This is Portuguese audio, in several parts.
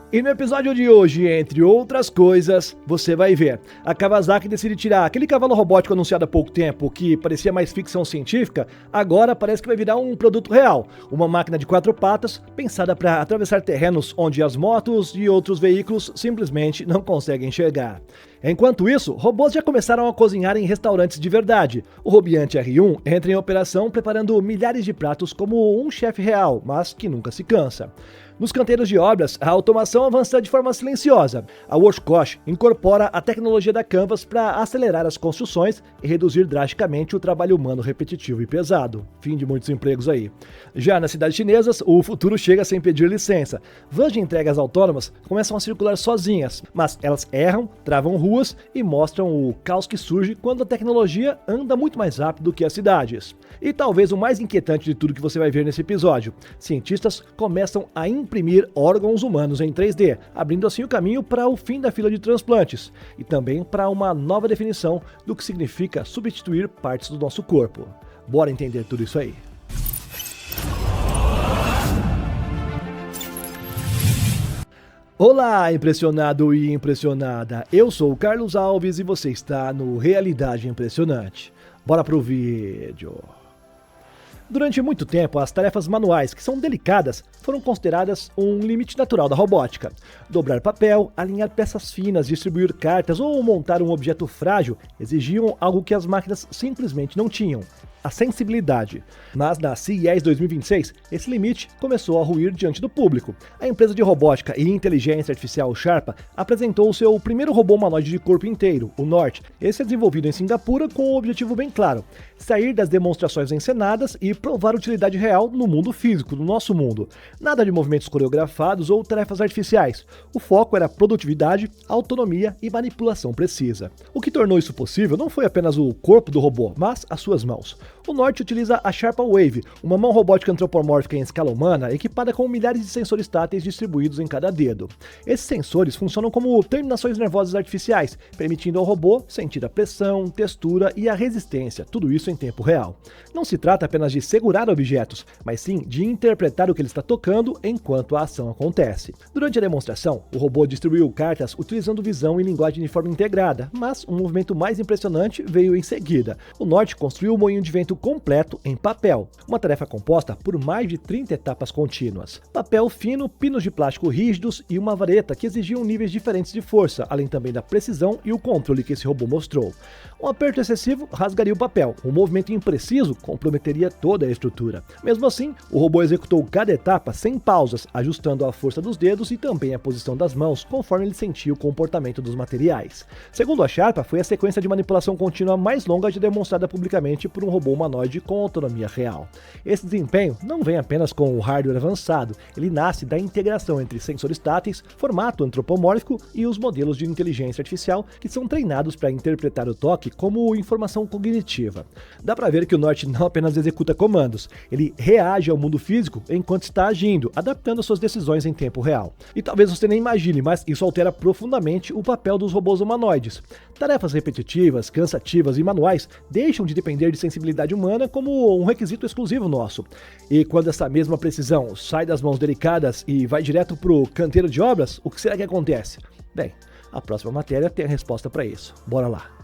E no episódio de hoje, entre outras coisas, você vai ver. A Kawasaki decide tirar aquele cavalo robótico anunciado há pouco tempo, que parecia mais ficção científica, agora parece que vai virar um produto real. Uma máquina de 4 patas, pensada para atravessar terrenos onde as motos e outros veículos simplesmente não conseguem chegar. Enquanto isso, robôs já começaram a cozinhar em restaurantes de verdade. O Robiante R1 entra em operação preparando milhares de pratos como um chefe real, mas que nunca se cansa. Nos canteiros de obras, a automação avança de forma silenciosa. A Oshkosh incorpora a tecnologia da Canvas para acelerar as construções e reduzir drasticamente o trabalho humano repetitivo e pesado. Fim de muitos empregos aí. Já nas cidades chinesas, o futuro chega sem pedir licença. Vans de entregas autônomas começam a circular sozinhas, mas elas erram, travam ruas e mostram o caos que surge quando a tecnologia anda muito mais rápido do que as cidades. E talvez o mais inquietante de tudo que você vai ver nesse episódio: cientistas começam a imprimir órgãos humanos em 3D, abrindo assim o caminho para o fim da fila de transplantes e também para uma nova definição do que significa substituir partes do nosso corpo. Bora entender tudo isso aí. Olá, impressionado e impressionada! Eu sou o Carlos Alves e você está no Realidade Impressionante. Bora pro vídeo! Durante muito tempo, as tarefas manuais, que são delicadas, foram consideradas um limite natural da robótica. Dobrar papel, alinhar peças finas, distribuir cartas ou montar um objeto frágil exigiam algo que as máquinas simplesmente não tinham: a sensibilidade. Mas na CES 2026, esse limite começou a ruir diante do público. A empresa de robótica e inteligência artificial Sharpa apresentou o seu primeiro robô humanoide de corpo inteiro, o Norte. Esse é desenvolvido em Singapura com um objetivo bem claro: sair das demonstrações encenadas e provar utilidade real no mundo físico, no nosso mundo. Nada de movimentos coreografados ou tarefas artificiais. O foco era produtividade, autonomia e manipulação precisa. O que tornou isso possível não foi apenas o corpo do robô, mas as suas mãos. O Norte utiliza a Sharpa Wave, uma mão robótica antropomórfica em escala humana, equipada com milhares de sensores táteis distribuídos em cada dedo. Esses sensores funcionam como terminações nervosas artificiais, permitindo ao robô sentir a pressão, textura e a resistência, tudo isso em tempo real. Não se trata apenas de segurar objetos, mas sim de interpretar o que ele está tocando enquanto a ação acontece. Durante a demonstração, o robô distribuiu cartas utilizando visão e linguagem de forma integrada, mas um movimento mais impressionante veio em seguida. O Norte construiu o moinho de vento completo em papel, uma tarefa composta por mais de 30 etapas contínuas. Papel fino, pinos de plástico rígidos e uma vareta que exigiam níveis diferentes de força, além também da precisão e o controle que esse robô mostrou. Um aperto excessivo rasgaria o papel, um movimento impreciso comprometeria toda a estrutura. Mesmo assim, o robô executou cada etapa sem pausas, ajustando a força dos dedos e também a posição das mãos, conforme ele sentia o comportamento dos materiais. Segundo a Sharpa, foi a sequência de manipulação contínua mais longa já demonstrada publicamente por um robô humanoide com autonomia real. Esse desempenho não vem apenas com o hardware avançado, ele nasce da integração entre sensores táteis, formato antropomórfico e os modelos de inteligência artificial que são treinados para interpretar o toque como informação cognitiva. Dá para ver que o Norte não apenas executa comandos, ele reage ao mundo físico enquanto está agindo, adaptando suas decisões em tempo real. E talvez você nem imagine, mas isso altera profundamente o papel dos robôs humanoides. Tarefas repetitivas, cansativas e manuais deixam de depender de sensibilidade humana como um requisito exclusivo nosso. E quando essa mesma precisão sai das mãos delicadas e vai direto pro canteiro de obras, o que será que acontece? Bem, a próxima matéria tem a resposta para isso. Bora lá!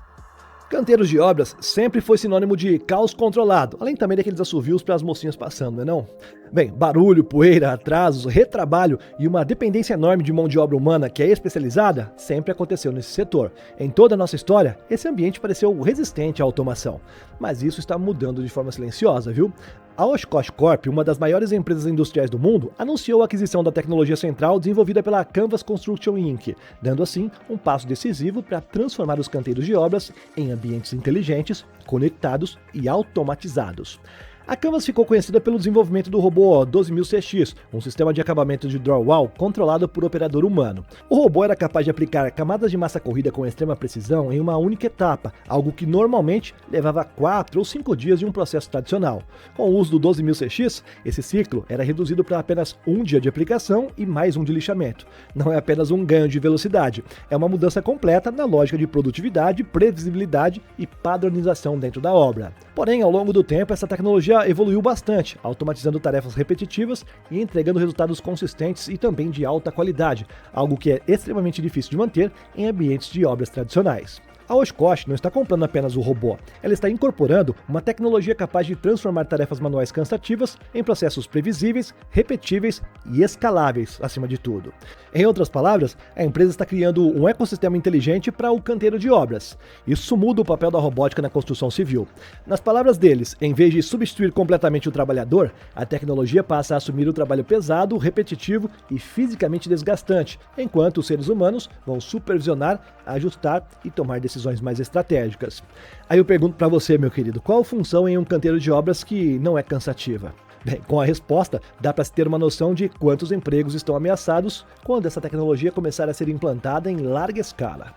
Canteiros de obras sempre foi sinônimo de caos controlado, além também daqueles assovios para as mocinhas passando, não é não? Bem, barulho, poeira, atrasos, retrabalho e uma dependência enorme de mão de obra humana que é especializada sempre aconteceu nesse setor. Em toda a nossa história, esse ambiente pareceu resistente à automação, mas isso está mudando de forma silenciosa, viu? A Oshkosh Corp, uma das maiores empresas industriais do mundo, anunciou a aquisição da tecnologia central desenvolvida pela Canvas Construction Inc., dando assim um passo decisivo para transformar os canteiros de obras em ambientes inteligentes, conectados e automatizados. A Canvas ficou conhecida pelo desenvolvimento do robô 12000CX, um sistema de acabamento de drywall controlado por operador humano. O robô era capaz de aplicar camadas de massa corrida com extrema precisão em uma única etapa, algo que normalmente levava 4 ou 5 dias de um processo tradicional. Com o uso do 12000CX, esse ciclo era reduzido para apenas um dia de aplicação e mais um de lixamento. Não é apenas um ganho de velocidade, é uma mudança completa na lógica de produtividade, previsibilidade e padronização dentro da obra. Porém, ao longo do tempo, essa tecnologia tecnologia evoluiu bastante, automatizando tarefas repetitivas e entregando resultados consistentes e também de alta qualidade, algo que é extremamente difícil de manter em ambientes de obras tradicionais. A Oshkosh não está comprando apenas o robô, ela está incorporando uma tecnologia capaz de transformar tarefas manuais cansativas em processos previsíveis, repetíveis e escaláveis, acima de tudo. Em outras palavras, a empresa está criando um ecossistema inteligente para o canteiro de obras. Isso muda o papel da robótica na construção civil. Nas palavras deles, em vez de substituir completamente o trabalhador, a tecnologia passa a assumir o trabalho pesado, repetitivo e fisicamente desgastante, enquanto os seres humanos vão supervisionar, ajustar e tomar decisões mais estratégicas. Aí eu pergunto para você, meu querido, qual a função em um canteiro de obras que não é cansativa? Bem, com a resposta, dá para se ter uma noção de quantos empregos estão ameaçados quando essa tecnologia começar a ser implantada em larga escala.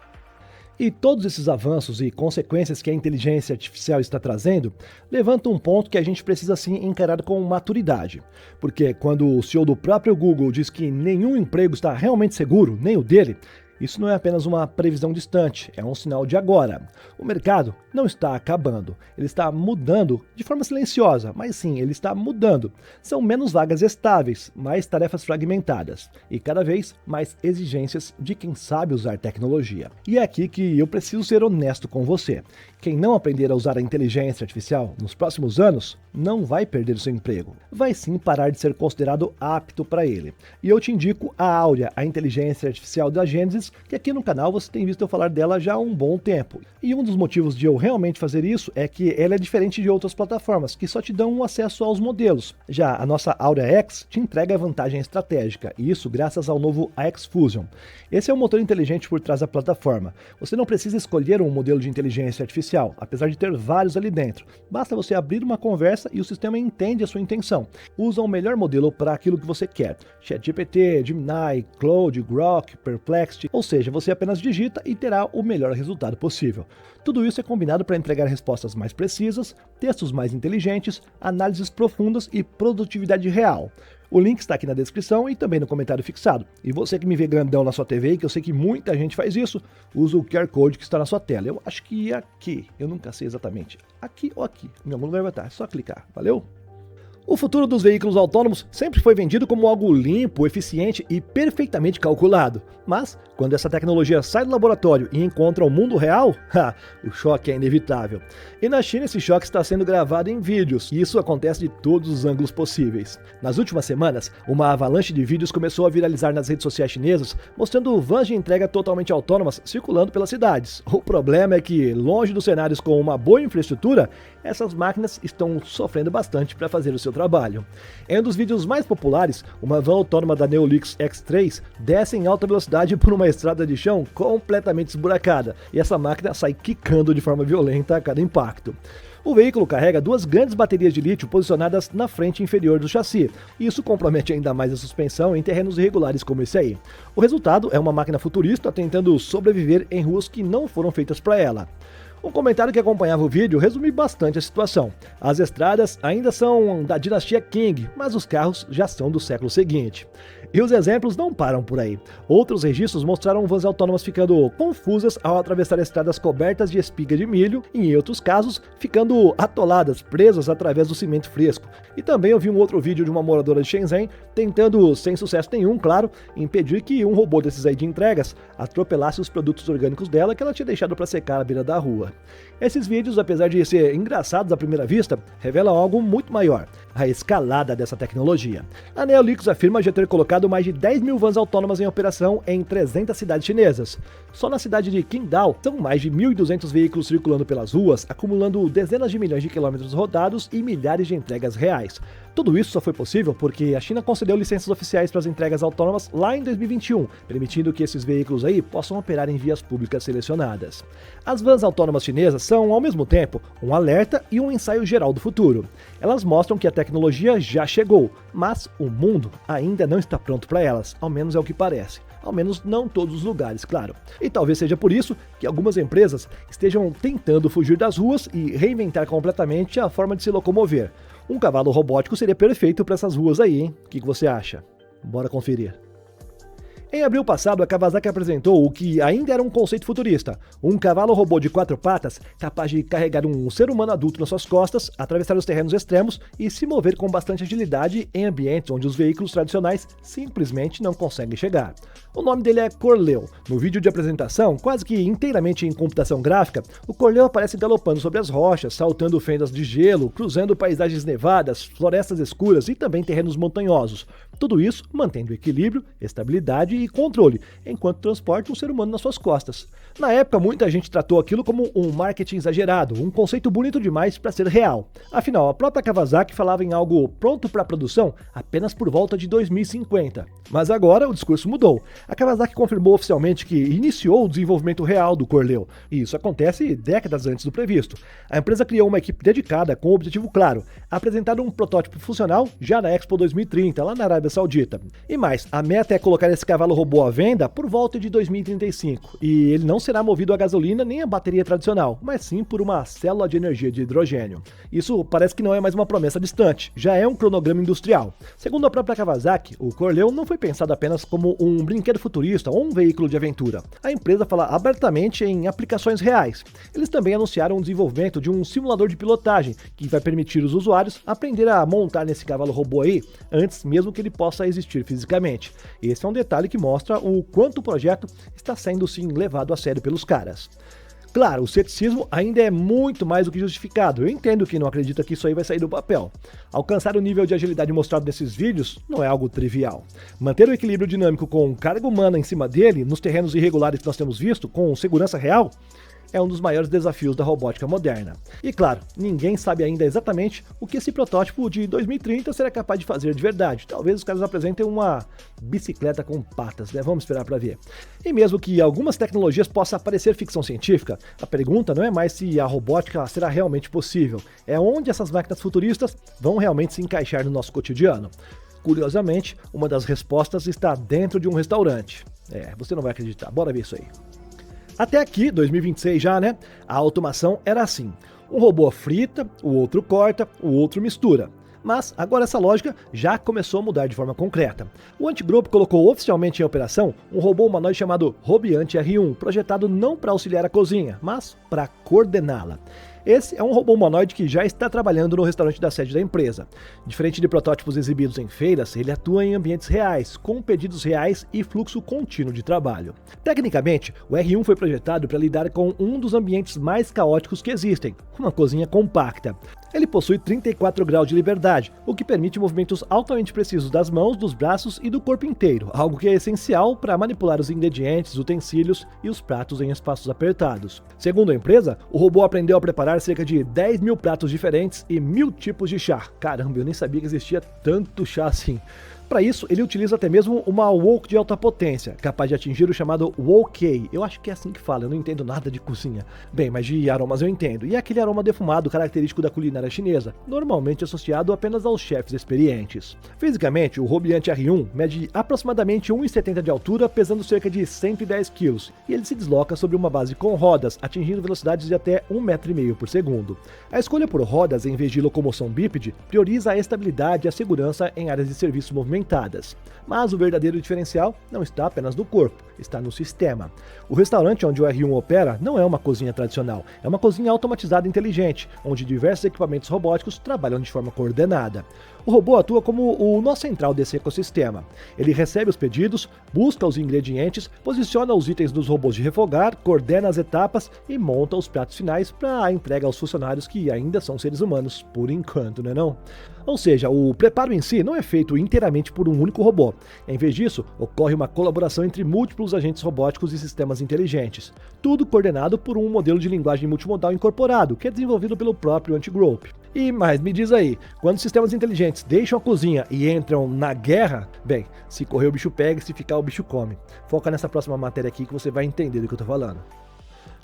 E todos esses avanços e consequências que a inteligência artificial está trazendo levantam um ponto que a gente precisa sim encarar com maturidade. Porque quando o CEO do próprio Google diz que nenhum emprego está realmente seguro, nem o dele, isso não é apenas uma previsão distante, é um sinal de agora. O mercado não está acabando, ele está mudando de forma silenciosa, mas sim, ele está mudando. São menos vagas estáveis, mais tarefas fragmentadas e cada vez mais exigências de quem sabe usar tecnologia. E é aqui que eu preciso ser honesto com você. Quem não aprender a usar a inteligência artificial nos próximos anos não vai perder o seu emprego, vai sim parar de ser considerado apto para ele. E eu te indico a Áurea, a inteligência artificial da Gênesis, que aqui no canal você tem visto eu falar dela já há um bom tempo. E um dos motivos de eu realmente fazer isso é que ela é diferente de outras plataformas, que só te dão um acesso aos modelos. Já a nossa Áurea X te entrega a vantagem estratégica, e isso graças ao novo AX Fusion. Esse é o motor inteligente por trás da plataforma. Você não precisa escolher um modelo de inteligência artificial, apesar de ter vários ali dentro. Basta você abrir uma conversa e o sistema entende a sua intenção. Usa o melhor modelo para aquilo que você quer. ChatGPT, Gemini, Claude, Grok, Perplexity, ou seja, você apenas digita e terá o melhor resultado possível. Tudo isso é combinado para entregar respostas mais precisas, textos mais inteligentes, análises profundas e produtividade real. O link está aqui na descrição e também no comentário fixado. E você que me vê grandão na sua TV, que eu sei que muita gente faz isso, usa o QR Code que está na sua tela. Eu acho que aqui, eu nunca sei exatamente, aqui ou aqui, em algum lugar vai estar, é só clicar, valeu? O futuro dos veículos autônomos sempre foi vendido como algo limpo, eficiente e perfeitamente calculado. Mas, quando essa tecnologia sai do laboratório e encontra o mundo real, o choque é inevitável. E na China esse choque está sendo gravado em vídeos, e isso acontece de todos os ângulos possíveis. Nas últimas semanas, uma avalanche de vídeos começou a viralizar nas redes sociais chinesas, mostrando vans de entrega totalmente autônomas circulando pelas cidades. O problema é que, longe dos cenários com uma boa infraestrutura, essas máquinas estão sofrendo bastante para fazer o seu trabalho. Em um dos vídeos mais populares, uma van autônoma da Neolix X3 desce em alta velocidade por uma estrada de chão completamente esburacada, e essa máquina sai quicando de forma violenta a cada impacto. O veículo carrega duas grandes baterias de lítio posicionadas na frente inferior do chassi, e isso compromete ainda mais a suspensão em terrenos irregulares como esse aí. O resultado é uma máquina futurista tentando sobreviver em ruas que não foram feitas para ela. Um comentário que acompanhava o vídeo resume bastante a situação. As estradas ainda são da dinastia Qing, mas os carros já são do século seguinte. E os exemplos não param por aí. Outros registros mostraram vans autônomas ficando confusas ao atravessar estradas cobertas de espiga de milho e, em outros casos, ficando atoladas, presas através do cimento fresco. E também eu vi um outro vídeo de uma moradora de Shenzhen tentando, sem sucesso nenhum, claro, impedir que um robô desses aí de entregas atropelasse os produtos orgânicos dela que ela tinha deixado para secar à beira da rua. Esses vídeos, apesar de ser engraçados à primeira vista, revelam algo muito maior: a escalada dessa tecnologia. A Neolix afirma já ter colocado mais de 10 mil vans autônomas em operação em 300 cidades chinesas. Só na cidade de Qingdao, são mais de 1.200 veículos circulando pelas ruas, acumulando dezenas de milhões de quilômetros rodados e milhares de entregas reais. Tudo isso só foi possível porque a China concedeu licenças oficiais para as entregas autônomas lá em 2021, permitindo que esses veículos aí possam operar em vias públicas selecionadas. As vans autônomas chinesas são, ao mesmo tempo, um alerta e um ensaio geral do futuro. Elas mostram que a tecnologia já chegou, mas o mundo ainda não está pronto para elas, ao menos é o que parece. Ao menos não todos os lugares, claro. E talvez seja por isso que algumas empresas estejam tentando fugir das ruas e reinventar completamente a forma de se locomover. Um cavalo robótico seria perfeito para essas ruas aí, hein? O que você acha? Bora conferir. Em abril passado, a Kawasaki apresentou o que ainda era um conceito futurista, um cavalo robô de 4 patas capaz de carregar um ser humano adulto nas suas costas, atravessar os terrenos extremos e se mover com bastante agilidade em ambientes onde os veículos tradicionais simplesmente não conseguem chegar. O nome dele é Corleo. No vídeo de apresentação, quase que inteiramente em computação gráfica, o Corleo aparece galopando sobre as rochas, saltando fendas de gelo, cruzando paisagens nevadas, florestas escuras e também terrenos montanhosos. Tudo isso mantendo equilíbrio, estabilidade e controle, enquanto transporta um ser humano nas suas costas. Na época, muita gente tratou aquilo como um marketing exagerado, um conceito bonito demais para ser real. Afinal, a própria Kawasaki falava em algo pronto para produção apenas por volta de 2050. Mas agora o discurso mudou. A Kawasaki confirmou oficialmente que iniciou o desenvolvimento real do Corleo, e isso acontece décadas antes do previsto. A empresa criou uma equipe dedicada com um objetivo claro: apresentar um protótipo funcional já na Expo 2030, lá na Arábia Saudita. E mais, a meta é colocar esse cavalo robô à venda por volta de 2035, e ele não será movido a gasolina nem a bateria tradicional, mas sim por uma célula de energia de hidrogênio. Isso parece que não é mais uma promessa distante, já é um cronograma industrial. Segundo a própria Kawasaki, o Corleo não foi pensado apenas como um brinquedo futurista ou um veículo de aventura. A empresa fala abertamente em aplicações reais. Eles também anunciaram o desenvolvimento de um simulador de pilotagem que vai permitir os usuários aprender a montar nesse cavalo robô aí antes mesmo que ele possa existir fisicamente. Esse é um detalhe que mostra o quanto o projeto está sendo sim levado a sério pelos caras. Claro, o ceticismo ainda é muito mais do que justificado. Eu entendo que não acredita que isso aí vai sair do papel. Alcançar o nível de agilidade mostrado nesses vídeos não é algo trivial. Manter o equilíbrio dinâmico com carga humana em cima dele, nos terrenos irregulares que nós temos visto, com segurança real, é um dos maiores desafios da robótica moderna. E claro, ninguém sabe ainda exatamente o que esse protótipo de 2030 será capaz de fazer de verdade. Talvez os caras apresentem uma bicicleta com patas, né? Vamos esperar para ver. E mesmo que algumas tecnologias possam parecer ficção científica, a pergunta não é mais se a robótica será realmente possível, é onde essas máquinas futuristas vão realmente se encaixar no nosso cotidiano. Curiosamente, uma das respostas está dentro de um restaurante. Você não vai acreditar, bora ver isso aí. Até aqui, 2026 já, né? A automação era assim: um robô frita, o outro corta, o outro mistura. Mas agora essa lógica já começou a mudar de forma concreta. O Antigroup colocou oficialmente em operação um robô humanoide chamado Robiante R1, projetado não para auxiliar a cozinha, mas para coordená-la. Esse é um robô humanoide que já está trabalhando no restaurante da sede da empresa. Diferente de protótipos exibidos em feiras, ele atua em ambientes reais, com pedidos reais e fluxo contínuo de trabalho. Tecnicamente, o R1 foi projetado para lidar com um dos ambientes mais caóticos que existem, uma cozinha compacta. Ele possui 34 graus de liberdade, o que permite movimentos altamente precisos das mãos, dos braços e do corpo inteiro, algo que é essencial para manipular os ingredientes, utensílios e os pratos em espaços apertados. Segundo a empresa, o robô aprendeu a preparar cerca de 10 mil pratos diferentes e 1000 tipos de chá. Caramba, eu nem sabia que existia tanto chá assim. Para isso, ele utiliza até mesmo uma wok de alta potência, capaz de atingir o chamado wok. Eu acho que é assim que fala, eu não entendo nada de cozinha. Bem, mas de aromas eu entendo. E é aquele aroma defumado característico da culinária chinesa, normalmente associado apenas aos chefes experientes. Fisicamente, o Robiante R1 mede aproximadamente 1,70 de altura, pesando cerca de 110 kg, e ele se desloca sobre uma base com rodas, atingindo velocidades de até 1,5 m por segundo. A escolha por rodas em vez de locomoção bípede prioriza a estabilidade e a segurança em áreas de serviço movimentadas. Mas o verdadeiro diferencial não está apenas no corpo, está no sistema. O restaurante onde o R1 opera não é uma cozinha tradicional, é uma cozinha automatizada inteligente, onde diversos equipamentos robóticos trabalham de forma coordenada. O robô atua como o nó central desse ecossistema. Ele recebe os pedidos, busca os ingredientes, posiciona os itens dos robôs de refogar, coordena as etapas e monta os pratos finais para a entrega aos funcionários que ainda são seres humanos, por enquanto, não é não? Ou seja, o preparo em si não é feito inteiramente por um único robô. Em vez disso, ocorre uma colaboração entre múltiplos agentes robóticos e sistemas inteligentes. Tudo coordenado por um modelo de linguagem multimodal incorporado, que é desenvolvido pelo próprio Antigroup. E mais, me diz aí, quando sistemas inteligentes deixam a cozinha e entram na guerra, bem, se correr o bicho pega e se ficar o bicho come. Foca nessa próxima matéria aqui que você vai entender do que eu tô falando.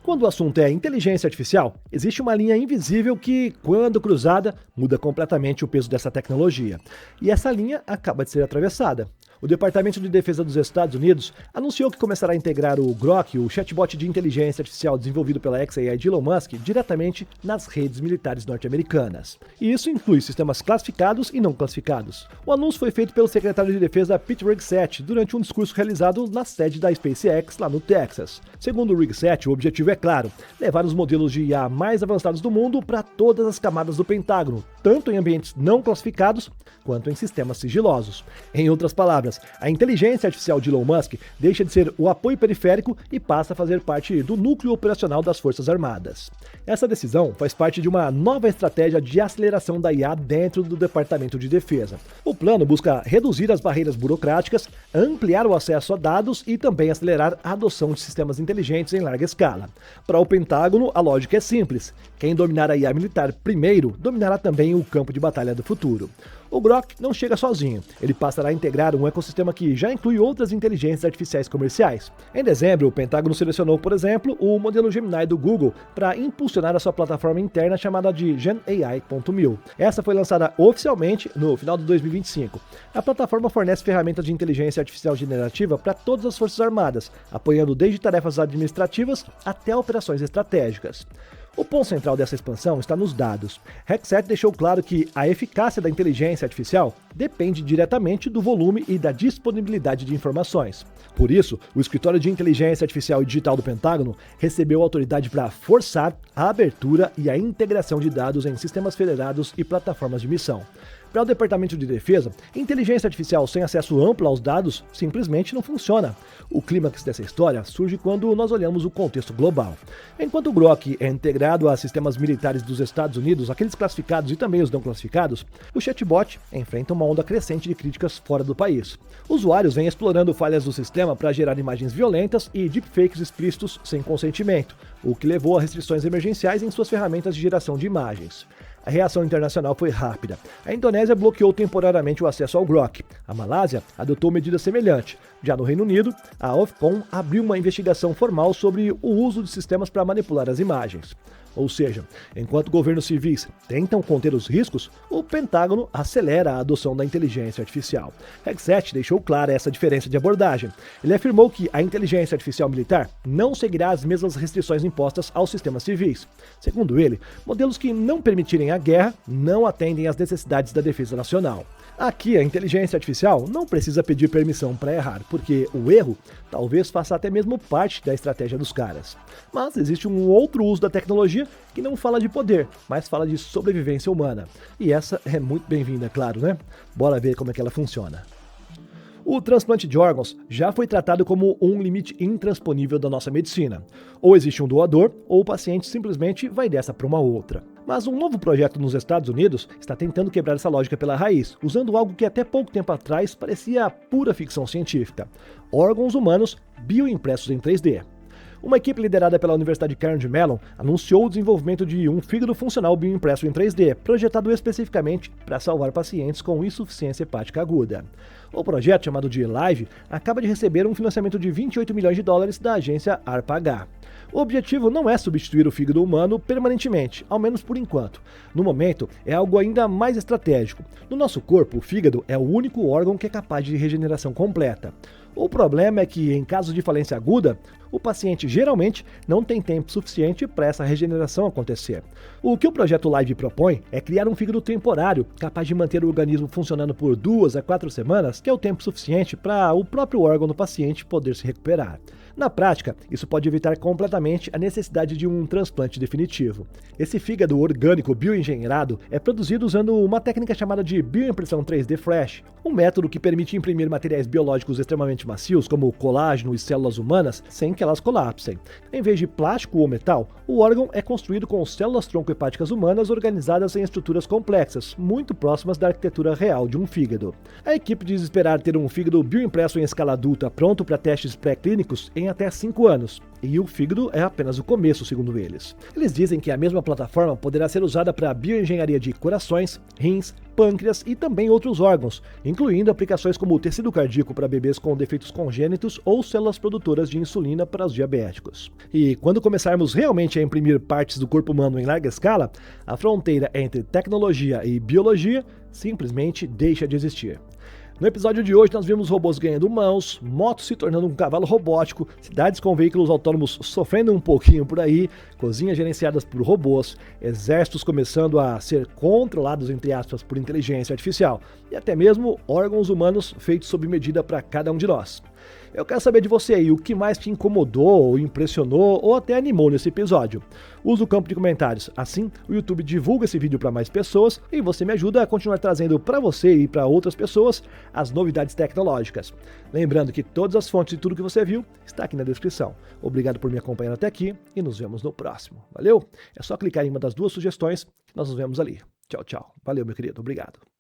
Quando o assunto é inteligência artificial, existe uma linha invisível que, quando cruzada, muda completamente o peso dessa tecnologia. E essa linha acaba de ser atravessada. O Departamento de Defesa dos Estados Unidos anunciou que começará a integrar o Grok, o chatbot de inteligência artificial desenvolvido pela xAI de Elon Musk, diretamente nas redes militares norte-americanas. E isso inclui sistemas classificados e não classificados. O anúncio foi feito pelo secretário de Defesa Pete Hegseth durante um discurso realizado na sede da SpaceX, lá no Texas. Segundo o Hegseth, o objetivo é claro, levar os modelos de IA mais avançados do mundo para todas as camadas do Pentágono, tanto em ambientes não classificados quanto em sistemas sigilosos. Em outras palavras, a inteligência artificial de Elon Musk deixa de ser o apoio periférico e passa a fazer parte do núcleo operacional das Forças Armadas. Essa decisão faz parte de uma nova estratégia de aceleração da IA dentro do Departamento de Defesa. O plano busca reduzir as barreiras burocráticas, ampliar o acesso a dados e também acelerar a adoção de sistemas inteligentes em larga escala. Para o Pentágono, a lógica é simples. Quem dominar a IA militar primeiro, dominará também o campo de batalha do futuro. O Grok não chega sozinho, ele passará a integrar um ecossistema que já inclui outras inteligências artificiais comerciais. Em dezembro, o Pentágono selecionou, por exemplo, o modelo Gemini do Google para impulsionar a sua plataforma interna chamada de GenAI.1000. Essa foi lançada oficialmente no final de 2025. A plataforma fornece ferramentas de inteligência artificial generativa para todas as Forças Armadas, apoiando desde tarefas administrativas até operações estratégicas. O ponto central dessa expansão está nos dados. Hegseth deixou claro que a eficácia da inteligência artificial depende diretamente do volume e da disponibilidade de informações. Por isso, o Escritório de Inteligência Artificial e Digital do Pentágono recebeu autoridade para forçar a abertura e a integração de dados em sistemas federados e plataformas de missão. Para o Departamento de Defesa, inteligência artificial sem acesso amplo aos dados simplesmente não funciona. O clímax dessa história surge quando nós olhamos o contexto global. Enquanto o Grok é integrado a sistemas militares dos Estados Unidos, aqueles classificados e também os não classificados, o chatbot enfrenta uma onda crescente de críticas fora do país. Usuários vêm explorando falhas do sistema para gerar imagens violentas e deepfakes explícitos sem consentimento, o que levou a restrições emergenciais em suas ferramentas de geração de imagens. A reação internacional foi rápida. A Indonésia bloqueou temporariamente o acesso ao Grok. A Malásia adotou medida semelhante. Já no Reino Unido, a Ofcom abriu uma investigação formal sobre o uso de sistemas para manipular as imagens. Ou seja, enquanto governos civis tentam conter os riscos, o Pentágono acelera a adoção da inteligência artificial. Hegseth deixou clara essa diferença de abordagem. Ele afirmou que a inteligência artificial militar não seguirá as mesmas restrições impostas aos sistemas civis. Segundo ele, modelos que não permitirem a guerra não atendem às necessidades da defesa nacional. Aqui, a inteligência artificial não precisa pedir permissão para errar, porque o erro talvez faça até mesmo parte da estratégia dos caras. Mas existe um outro uso da tecnologia que não fala de poder, mas fala de sobrevivência humana. E essa é muito bem-vinda, claro, né? Bora ver como é que ela funciona. O transplante de órgãos já foi tratado como um limite intransponível da nossa medicina. Ou existe um doador, ou o paciente simplesmente vai dessa para uma outra. Mas um novo projeto nos Estados Unidos está tentando quebrar essa lógica pela raiz, usando algo que até pouco tempo atrás parecia pura ficção científica: órgãos humanos bioimpressos em 3D. Uma equipe liderada pela Universidade Carnegie Mellon anunciou o desenvolvimento de um fígado funcional bioimpresso em 3D, projetado especificamente para salvar pacientes com insuficiência hepática aguda. O projeto, chamado de LIVE, acaba de receber um financiamento de 28 milhões de dólares da agência ARPA-H. O objetivo não é substituir o fígado humano permanentemente, ao menos por enquanto. No momento, é algo ainda mais estratégico. No nosso corpo, o fígado é o único órgão que é capaz de regeneração completa. O problema é que, em caso de falência aguda, o paciente geralmente não tem tempo suficiente para essa regeneração acontecer. O que o projeto LIVE propõe é criar um fígado temporário, capaz de manter o organismo funcionando por 2 a 4 semanas, que é o tempo suficiente para o próprio órgão do paciente poder se recuperar. Na prática, isso pode evitar completamente a necessidade de um transplante definitivo. Esse fígado orgânico bioengenheirado é produzido usando uma técnica chamada de bioimpressão 3D Fresh, um método que permite imprimir materiais biológicos extremamente macios, como colágeno e células humanas, sem que elas colapsem. Em vez de plástico ou metal, o órgão é construído com células tronco hepáticas humanas organizadas em estruturas complexas, muito próximas da arquitetura real de um fígado. A equipe diz esperar ter um fígado bioimpresso em escala adulta pronto para testes pré-clínicos em até 5 anos, e o fígado é apenas o começo, segundo eles. Eles dizem que a mesma plataforma poderá ser usada para bioengenharia de corações, rins, pâncreas e também outros órgãos, incluindo aplicações como o tecido cardíaco para bebês com defeitos congênitos ou células produtoras de insulina para os diabéticos. E quando começarmos realmente a imprimir partes do corpo humano em larga escala, a fronteira entre tecnologia e biologia simplesmente deixa de existir. No episódio de hoje nós vimos robôs ganhando mãos, motos se tornando um cavalo robótico, cidades com veículos autônomos sofrendo um pouquinho por aí, cozinhas gerenciadas por robôs, exércitos começando a ser controlados, entre aspas, por inteligência artificial e até mesmo órgãos humanos feitos sob medida para cada um de nós. Eu quero saber de você aí, o que mais te incomodou, ou impressionou, ou até animou nesse episódio. Usa o campo de comentários, assim o YouTube divulga esse vídeo para mais pessoas e você me ajuda a continuar trazendo para você e para outras pessoas as novidades tecnológicas. Lembrando que todas as fontes de tudo que você viu está aqui na descrição. Obrigado por me acompanhar até aqui e nos vemos no próximo. Valeu? É só clicar em uma das duas sugestões que nós nos vemos ali. Tchau, tchau. Valeu, meu querido. Obrigado.